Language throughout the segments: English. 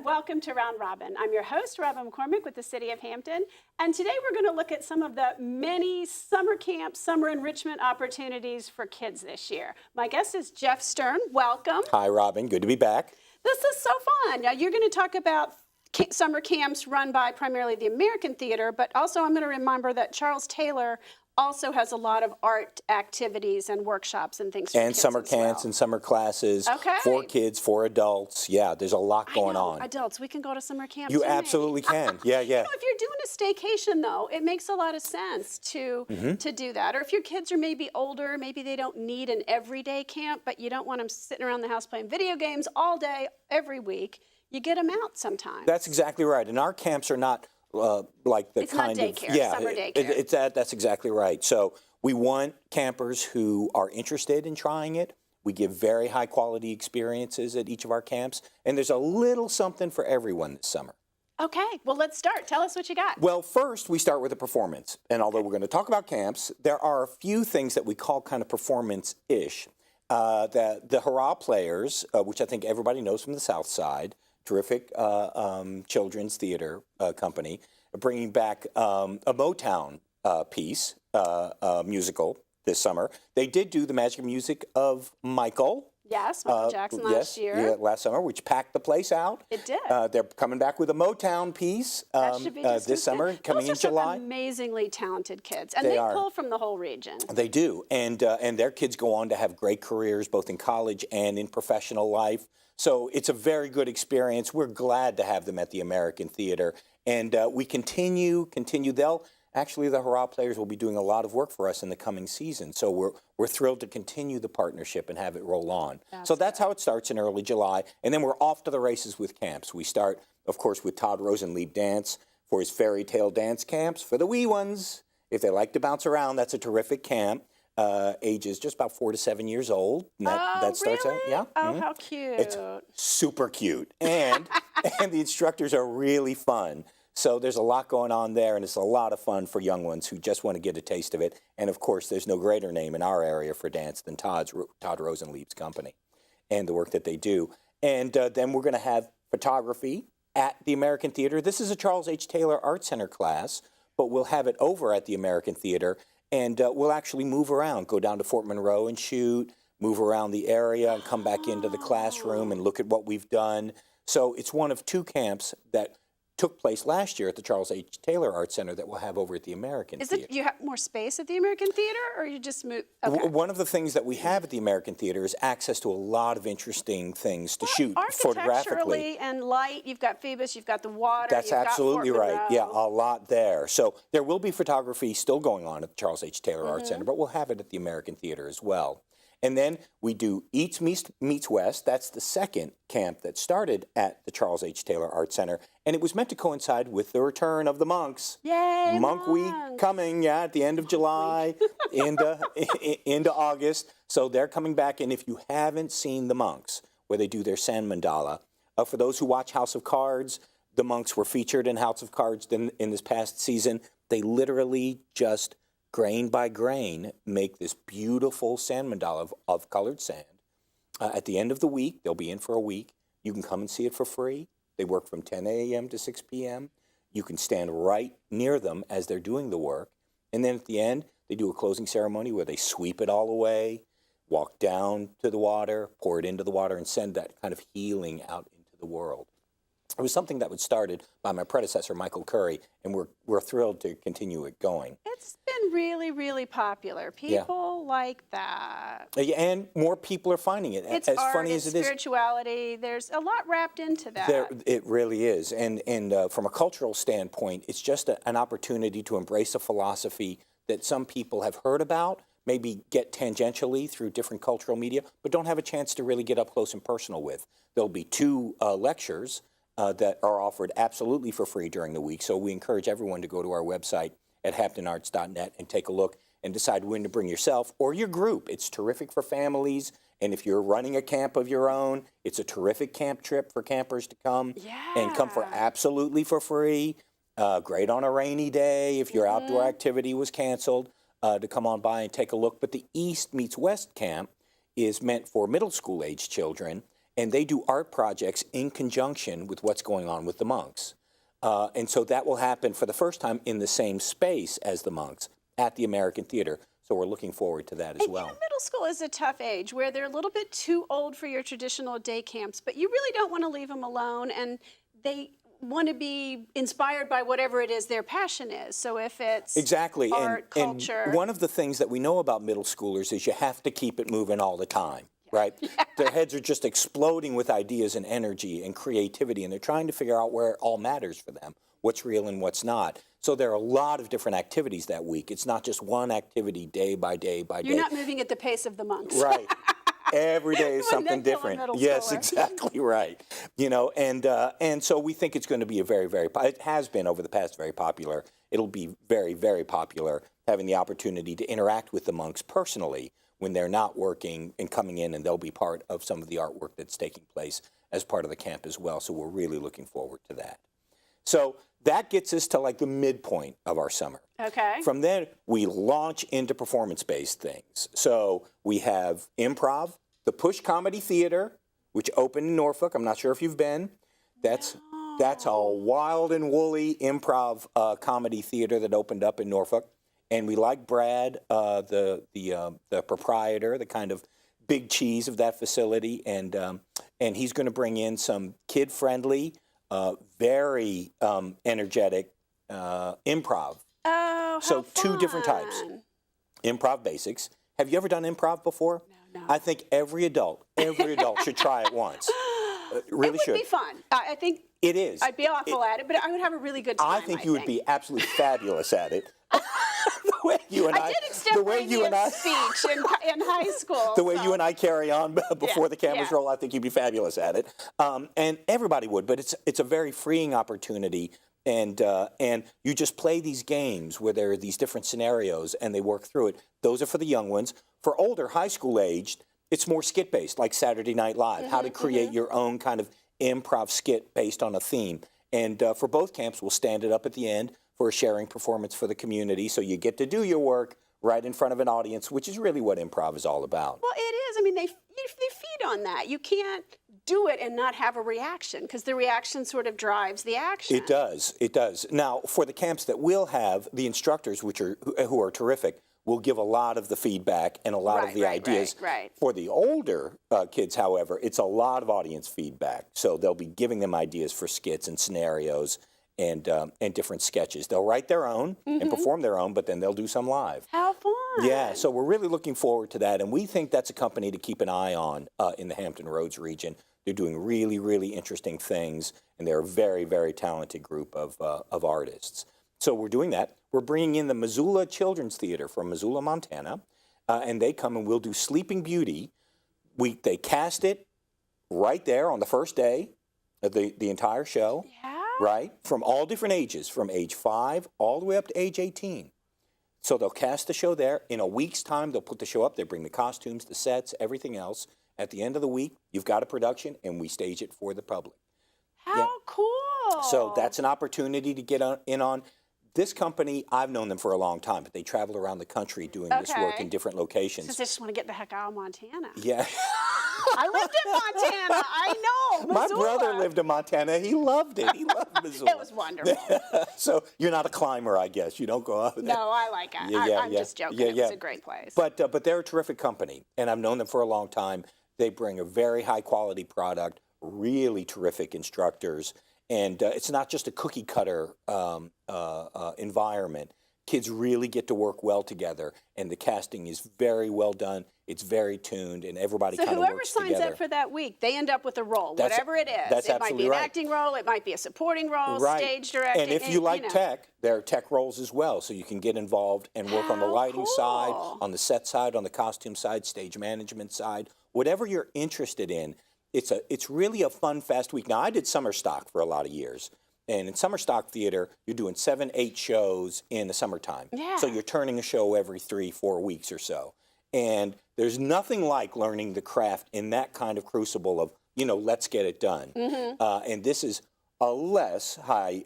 and welcome to Round Robin. I'm your host, Robin McCormick with the City of Hampton, and today we're going to look at some of the many summer camp, summer enrichment opportunities for kids this year. My guest is Jeff Stern. Welcome. Hi, Robin. Good to be back. This is so fun. Now, you're going to talk about summer camps run by primarily the American Theater, but also I'm going to remember that Charles Taylor also has a lot of art activities and workshops and things for and kids summer as camps well. and summer classes Okay. for kids, for adults. Yeah, there's a lot going on. Adults, we can go to summer camp You too, maybe. absolutely can. Yeah, yeah. You know, if you're doing a staycation, though, it makes a lot of sense to do that. Or if your kids are maybe older, maybe they don't need an everyday camp, but you don't want them sitting around the house playing video games all day, every week. You get them out sometimes. That's exactly right. And our camps are not like the It's kind not of daycare, summer daycare. That's exactly right. So we want campers who are interested in trying it. We give very high quality experiences at each of our camps, and there's a little something for everyone this summer. Okay, well, let's start. Tell us what you got. Well, first we start with a performance. And although we're going to talk about camps, there are a few things that we call kind of performance-ish. The Hurrah Players, which I think everybody knows from the South Side, terrific children's theater company, bringing back a Motown piece, musical this summer. They did do the magic music of Michael. Yes, Michael Jackson last year. Last summer, which packed the place out. It did. They're coming back with a Motown piece That should be just this summer, coming in July. Those are some amazingly talented kids, and They they are. pull from the whole region. They do, and their kids go on to have great careers both in college and in professional life. So it's a very good experience. We're glad to have them at the American Theater, and we continue. The Hurrah Players will be doing a lot of work for us in the coming season. So we're thrilled to continue the partnership and have it roll on. That's how it starts in early July, and then we're off to the races with camps. We start, of course, with Todd Rosenlieb Dance for his fairy tale dance camps for the wee ones. If they like to bounce around, that's a terrific camp. Ages just about 4 to 7 years old. And that starts really? out, yeah. Oh, how cute. It's super cute. And and the instructors are really fun. So there's a lot going on there, and it's a lot of fun for young ones who just want to get a taste of it. And of course, there's no greater name in our area for dance than Todd Rosenlieb's company and the work that they do. And then we're going to have photography at the American Theater. This is a Charles H. Taylor Art Center class, but we'll have it over at the American Theater. And we'll actually move around, go down to Fort Monroe and shoot, move around the area and come back into the classroom and look at what we've done. So it's one of two camps that took place last year at the Charles H. Taylor Art Center that we'll have over at the American Theater. You have more space at the American Theater, or you just move? Okay. One of the things that we have at the American Theater is access to a lot of interesting things to shoot photographically. Architecturally and light, you've got Phoebus, you've got the water. That's absolutely right. Yeah, a lot there. So there will be photography still going on at the Charles H. Taylor Art Center, but we'll have it at the American Theater as well. And then we do Eats Meets West. That's the second camp that started at the Charles H. Taylor Art Center. And it was meant to coincide with the return of the monks. Yay, Monk Week coming, at the end of July into August. So they're coming back. And if you haven't seen the monks, where they do their sand mandala, for those who watch House of Cards, the monks were featured in House of Cards in this past season. They literally just grain by grain, make this beautiful sand mandala of colored sand. At the end of the week, they'll be in for a week. You can come and see it for free. They work from 10 a.m. to 6 p.m. You can stand right near them as they're doing the work. And then at the end, they do a closing ceremony where they sweep it all away, walk down to the water, pour it into the water, and send that kind of healing out into the world. It was something that was started by my predecessor, Michael Curry, and we're thrilled to continue it going. It's been really, really popular. People like that. And more people are finding it. It's as art, funny it's as it is. Spirituality. There's a lot wrapped into that. It really is. And from a cultural standpoint, it's just an opportunity to embrace a philosophy that some people have heard about, maybe get tangentially through different cultural media, but don't have a chance to really get up close and personal with. There'll be 2 lectures that are offered absolutely for free during the week. So we encourage everyone to go to our website at hamptonarts.net and take a look and decide when to bring yourself or your group. It's terrific for families. And if you're running a camp of your own, it's a terrific camp trip for campers to come and come for absolutely for free. Great on a rainy day if your outdoor activity was canceled to come on by and take a look. But the East Meets West camp is meant for middle school age children. and they do art projects in conjunction with what's going on with the monks. And so that will happen for the first time in the same space as the monks at the American Theater. So we're looking forward to that as well. You know, middle school is a tough age where they're a little bit too old for your traditional day camps, but you really don't want to leave them alone, and they want to be inspired by whatever it is their passion is. So if it's exactly art, culture. And one of the things that we know about middle schoolers is you have to keep it moving all the time, right? Their heads are just exploding with ideas and energy and creativity, and they're trying to figure out where it all matters for them, what's real and what's not. So there are a lot of different activities that week. It's not just one activity day by day by day. You're not moving at the pace of the monks. Right. Every day is something different. Yes, exactly right. You know, and so we think it's going to be a very, it has been over the past very popular. It'll be very, very popular, having the opportunity to interact with the monks personally when they're not working and coming in, and they'll be part of some of the artwork that's taking place as part of the camp as well. So we're really looking forward to that. So that gets us to like the midpoint of our summer. Okay. From then, we launch into performance-based things. So we have improv, the Push Comedy Theater, which opened in Norfolk. I'm not sure if you've been. That's a wild and woolly improv comedy theater that opened up in Norfolk. And we like Brad, the proprietor, the kind of big cheese of that facility, and he's going to bring in some kid-friendly, very energetic improv. Oh, So how two different types. fun. Improv basics. Have you ever done improv before? No. I think every adult should try it once. Really It should. would be fun. I think It is. I'd be awful at it, but I would have a really good time. I think you would be absolutely fabulous at it. The way you and I did extemporaneous speech in high school. The way so. you and I carry on before the cameras yeah. roll, I think you'd be fabulous at it. And everybody would, but it's a very freeing opportunity. And you just play these games where there are these different scenarios and they work through it. Those are for the young ones. For older, high school aged, it's more skit-based, like Saturday Night Live, how to create your own kind of improv skit based on a theme. And for both camps, we'll stand it up at the end for a sharing performance for the community. So you get to do your work right in front of an audience, which is really what improv is all about. Well, it is. I mean, they feed on that. You can't do it and not have a reaction because the reaction sort of drives the action. It does. It does. Now, for the camps that will have, the instructors, who are terrific, will give a lot of the feedback and a lot of the ideas. Right. For the older kids, however, it's a lot of audience feedback. So they'll be giving them ideas for skits and scenarios and different sketches. They'll write their own and perform their own, but then they'll do some live. How fun. Yeah, so we're really looking forward to that. And we think that's a company to keep an eye on in the Hampton Roads region. They're doing really, really interesting things, and they're a very, very talented group of artists. So we're doing that. We're bringing in the Missoula Children's Theater from Missoula, Montana, and they come and we'll do Sleeping Beauty. They cast it right there on the first day of the entire show. Yeah. Right? From all different ages, from age 5 all the way up to age 18. So they'll cast the show there. In a week's time, they'll put the show up. They bring the costumes, the sets, everything else. At the end of the week, you've got a production, and we stage it for the public. How cool. So that's an opportunity to get in on. This company, I've known them for a long time, but they travel around the country doing this work in different locations. Because they just want to get the heck out of Montana. Yeah. I lived in Montana. I know. My Missoula. brother lived in Montana. He loved it. He loved Missoula. It was wonderful. So you're not a climber, I guess. You don't go out there. No, I like it. I'm just joking. It was a great place. But they're a terrific company, and I've known them for a long time. They bring a very high-quality product, really terrific instructors, and it's not just a cookie-cutter environment. Kids really get to work well together, and the casting is very well done. It's very tuned, and everybody kind of works together. So whoever signs up for that week, they end up with a role, whatever it is. That's it might be an right. acting role, it might be a supporting role, Right. stage directing. And if you like tech, there are tech roles as well, so you can get involved and work on the lighting side, on the set side, on the costume side, stage management side, whatever you're interested in. It's really a fun, fast week. Now, I did summer stock for a lot of years. And in summer stock theater, you're doing 7-8 shows in the summertime. Yeah. So you're turning a show every 3-4 weeks or so. And there's nothing like learning the craft in that kind of crucible of, let's get it done. And this is a less high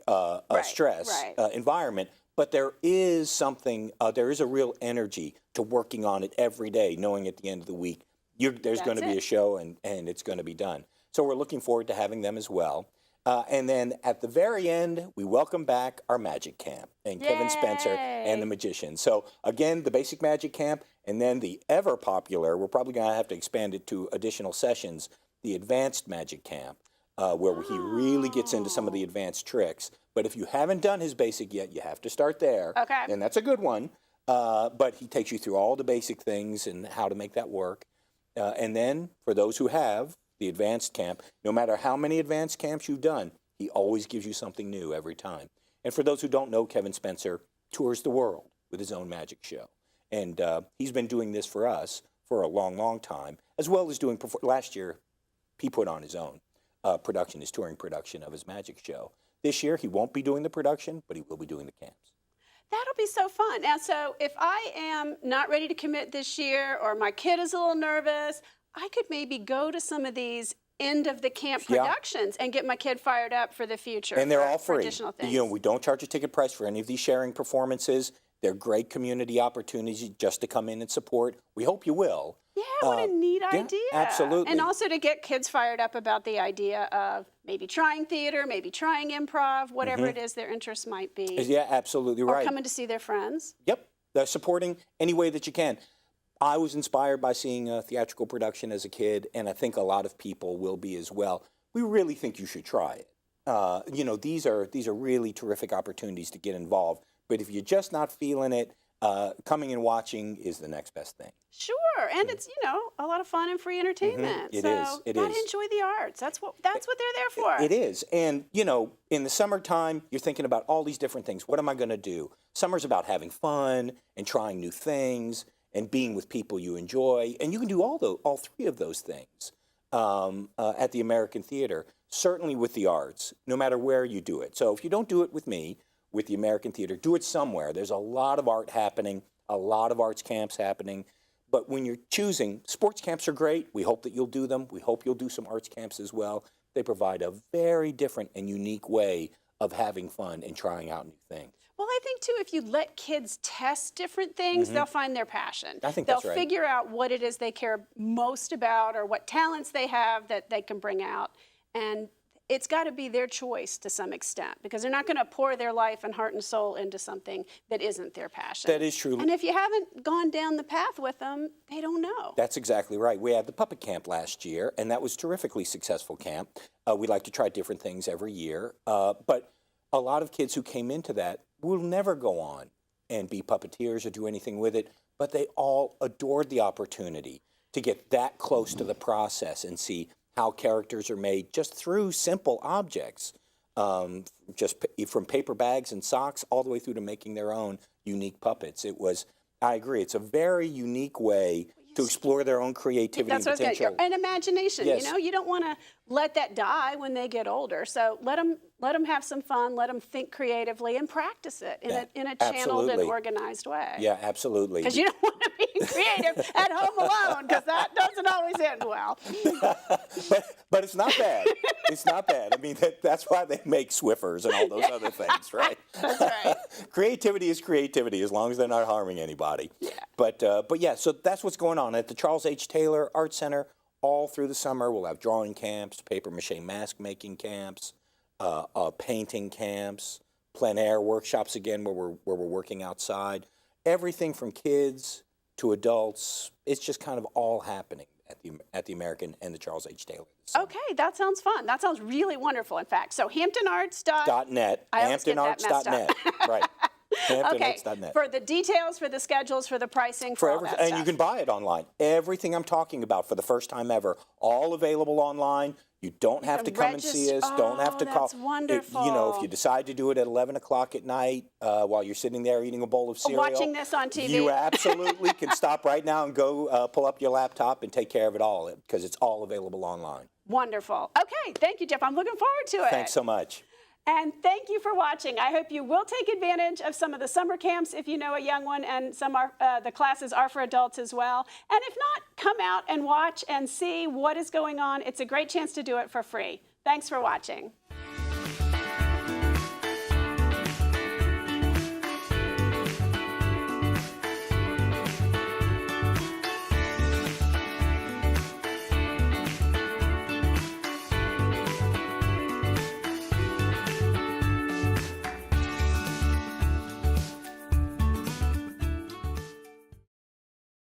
stress environment, but there is something, there is a real energy to working on it every day, knowing at the end of the week, there's going to be a show and it's going to be done. So we're looking forward to having them as well. And then at the very end, we welcome back our Magic Camp and Kevin Spencer and the Magicians. So again, the basic Magic Camp, and then the ever popular, we're probably going to have to expand it to additional sessions, the Advanced Magic Camp, where he really gets into some of the advanced tricks. But if you haven't done his basic yet, you have to start there. Okay. And that's a good one. But he takes you through all the basic things and how to make that work. And then for those who have the advanced camp, no matter how many advanced camps you've done, he always gives you something new every time. And for those who don't know, Kevin Spencer tours the world with his own magic show. And he's been doing this for us for a long, long time, as well as doing, last year, he put on his own production, his touring production of his magic show. This year, he won't be doing the production, but he will be doing the camps. That'll be so fun. Now, so if I am not ready to commit this year, or my kid is a little nervous, I could maybe go to some of these end of the camp productions and get my kid fired up for the future. And they're all for free. Additional things. You know, we don't charge a ticket price for any of these sharing performances. They're great community opportunities just to come in and support. We hope you will. Yeah, what a neat idea. Absolutely. And also to get kids fired up about the idea of maybe trying theater, maybe trying improv, whatever it is their interest might be. Yeah, absolutely right. Or coming to see their friends. Yep. They're supporting any way that you can. I was inspired by seeing a theatrical production as a kid, and I think a lot of people will be as well. We really think you should try it. You know, these are really terrific opportunities to get involved. But if you're just not feeling it, coming and watching is the next best thing. Sure, and it's, you know, a lot of fun and free entertainment. It so is. It gotta is. enjoy the arts. That's what they're there for. It is. And, you know, in the summertime, you're thinking about all these different things. What am I going to do? Summer's about having fun and trying new things and being with people you enjoy. And you can do all three of those things at the American Theater, certainly with the arts, no matter where you do it. So if you don't do it with me, with the American Theater, do it somewhere. There's a lot of art happening, a lot of arts camps happening. But when you're choosing, sports camps are great. We hope that you'll do them. We hope you'll do some arts camps as well. They provide a very different and unique way of having fun and trying out new things. Well, I think, too, if you let kids test different things, they'll find their passion. I think they'll that's right. figure out what it is they care most about or what talents they have that they can bring out. And it's got to be their choice to some extent, because they're not going to pour their life and heart and soul into something that isn't their passion. That is true. And if you haven't gone down the path with them, they don't know. That's exactly right. We had the puppet camp last year, and that was a terrifically successful camp. We like to try different things every year. But a lot of kids who came into that will never go on and be puppeteers or do anything with it, but they all adored the opportunity to get that close to the process and see how characters are made just through simple objects, just from paper bags and socks all the way through to making their own unique puppets. I agree, it's a very unique way to explore their own creativity and potential. That's what I was getting at. And imagination, Yes. you know, you don't want to let that die when they get older. So let them have some fun, let them think creatively, and practice it in a channeled and organized way. Yeah, absolutely. Because you don't want to be creative at home alone, because that doesn't always end well. But it's not bad. It's not bad. I mean, that's why they make Swiffers and all those other things, right? That's right. Creativity is creativity as long as they're not harming anybody. Yeah. But yeah, so that's what's going on at the Charles H. Taylor Art Center. All through the summer, we'll have drawing camps, paper mache mask making camps, painting camps, plein air workshops again where we're working outside. Everything from kids to adults. It's just kind of all happening at the American and the Charles H. Taylor. Okay, that sounds fun. That sounds really wonderful, in fact. So HamptonArts.net. HamptonArts.net. Right. Okay, HamptonArts.net. for the details, for the schedules, for the pricing, for all that And stuff. you can buy it online. Everything I'm talking about for the first time ever, all available online. You don't have to come and see us. Don't have to call. That's wonderful. You know, if you decide to do it at 11 o'clock at night while you're sitting there eating a bowl of cereal. Watching this on TV. You absolutely can stop right now and go pull up your laptop and take care of it all, because it's all available online. Wonderful. Okay, thank you, Jeff. I'm looking forward to it. Thanks so much. And thank you for watching. I hope you will take advantage of some of the summer camps if you know a young one, and some are, the classes are for adults as well. And if not, come out and watch and see what is going on. It's a great chance to do it for free. Thanks for watching.